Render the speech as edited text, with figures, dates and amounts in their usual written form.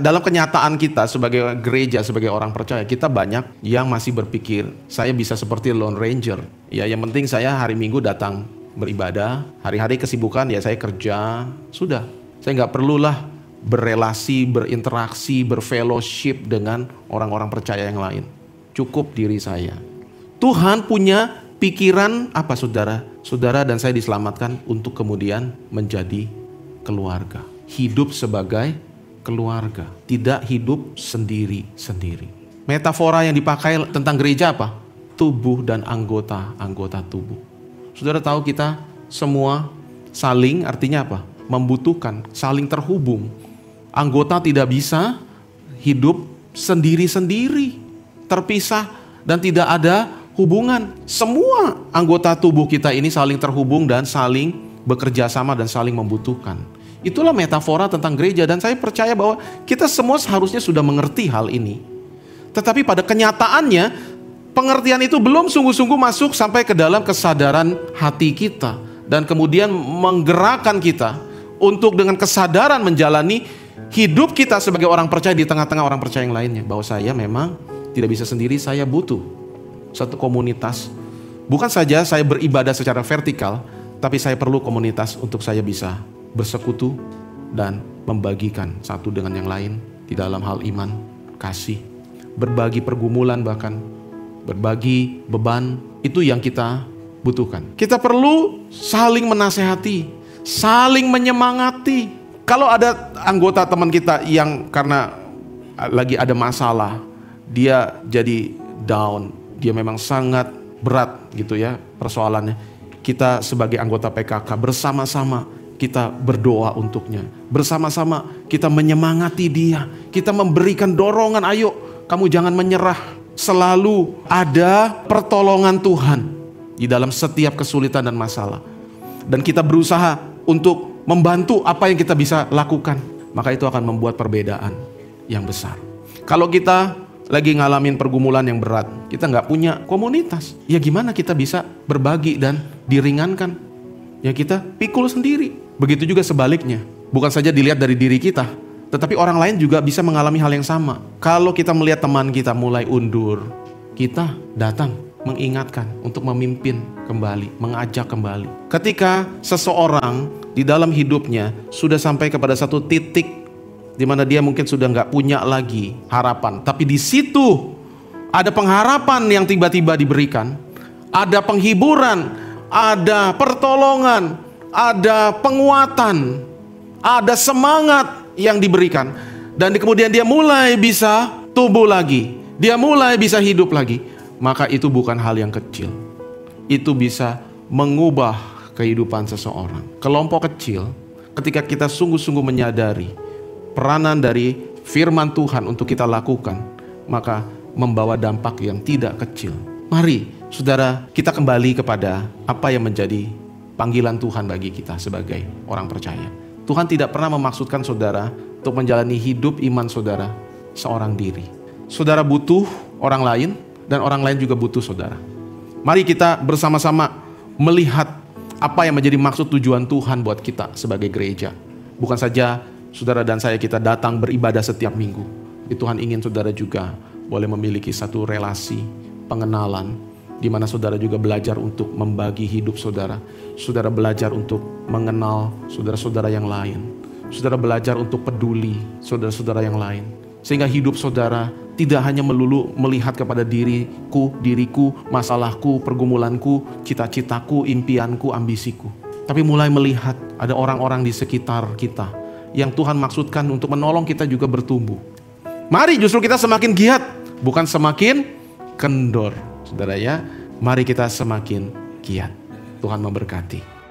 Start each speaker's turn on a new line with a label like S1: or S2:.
S1: Dalam kenyataan kita sebagai gereja, sebagai orang percaya, kita banyak yang masih berpikir, saya bisa seperti Lone Ranger. Ya, yang penting saya hari Minggu datang beribadah, hari-hari kesibukan ya saya kerja, sudah. Saya nggak perlulah berrelasi, berinteraksi, berfellowship dengan orang-orang percaya yang lain. Cukup diri saya. Tuhan punya pikiran apa saudara? Saudara dan saya diselamatkan untuk kemudian menjadi keluarga. Hidup sebagai keluarga. Tidak hidup sendiri-sendiri. Metafora yang dipakai tentang gereja apa? Tubuh dan anggota tubuh. Saudara tahu kita semua saling artinya apa? Membutuhkan, saling terhubung. Anggota tidak bisa hidup sendiri-sendiri, terpisah dan tidak ada hubungan. Semua anggota tubuh kita ini saling terhubung dan saling bekerja sama dan saling membutuhkan. Itulah metafora tentang gereja dan saya percaya bahwa kita semua seharusnya sudah mengerti hal ini. Tetapi pada kenyataannya pengertian itu belum sungguh-sungguh masuk sampai ke dalam kesadaran hati kita dan kemudian menggerakkan kita untuk dengan kesadaran menjalani hidup kita sebagai orang percaya di tengah-tengah orang percaya yang lainnya. Bahwa saya memang tidak bisa sendiri, saya butuh satu komunitas. Bukan saja saya beribadah secara vertikal, tapi saya perlu komunitas untuk saya bisa bersekutu dan membagikan satu dengan yang lain di dalam hal iman, kasih, berbagi pergumulan bahkan, berbagi beban, itu yang kita butuhkan. Kita perlu saling menasehati, saling menyemangati. Kalau ada anggota teman kita yang karena lagi ada masalah, dia jadi down, dia memang sangat berat gitu ya persoalannya. Kita sebagai anggota PKK bersama-sama kita berdoa untuknya. Bersama-sama kita menyemangati dia. Kita memberikan dorongan, ayo kamu jangan menyerah. Selalu ada pertolongan Tuhan di dalam setiap kesulitan dan masalah. Dan kita berusaha untuk membantu apa yang kita bisa lakukan. Maka itu akan membuat perbedaan yang besar. Kalau kita lagi ngalamin pergumulan yang berat, kita nggak punya komunitas, ya gimana kita bisa berbagi dan diringankan? Ya kita pikul sendiri. Begitu juga sebaliknya. Bukan saja dilihat dari diri kita, tetapi orang lain juga bisa mengalami hal yang sama. Kalau kita melihat teman kita mulai undur, kita datang mengingatkan untuk memimpin kembali, mengajak kembali. Ketika seseorang di dalam hidupnya sudah sampai kepada satu titik di mana dia mungkin sudah nggak punya lagi harapan, tapi di situ ada pengharapan yang tiba-tiba diberikan, ada penghiburan, ada pertolongan, ada penguatan, ada semangat yang diberikan, dan kemudian dia mulai bisa tumbuh lagi, dia mulai bisa hidup lagi, maka itu bukan hal yang kecil. Itu bisa mengubah kehidupan seseorang. Kelompok kecil, ketika kita sungguh-sungguh menyadari peranan dari firman Tuhan untuk kita lakukan, maka membawa dampak yang tidak kecil. Mari saudara, kita kembali kepada apa yang menjadi panggilan Tuhan bagi kita sebagai orang percaya. Tuhan tidak pernah memaksudkan saudara untuk menjalani hidup iman saudara seorang diri. Saudara butuh orang lain dan orang lain juga butuh saudara. Mari kita bersama-sama melihat apa yang menjadi maksud tujuan Tuhan buat kita sebagai gereja. Bukan saja saudara dan saya kita datang beribadah setiap minggu. Tuhan ingin saudara juga boleh memiliki satu relasi pengenalan, di mana saudara juga belajar untuk membagi hidup saudara. Saudara belajar untuk mengenal saudara-saudara yang lain. Saudara belajar untuk peduli saudara-saudara yang lain. Sehingga hidup saudara tidak hanya melulu melihat kepada diriku, masalahku, pergumulanku, cita-citaku, impianku, ambisiku. Tapi mulai melihat ada orang-orang di sekitar kita yang Tuhan maksudkan untuk menolong kita juga bertumbuh. Mari justru kita semakin giat, bukan semakin kendor. Saudara ya, mari kita semakin giat. Tuhan memberkati.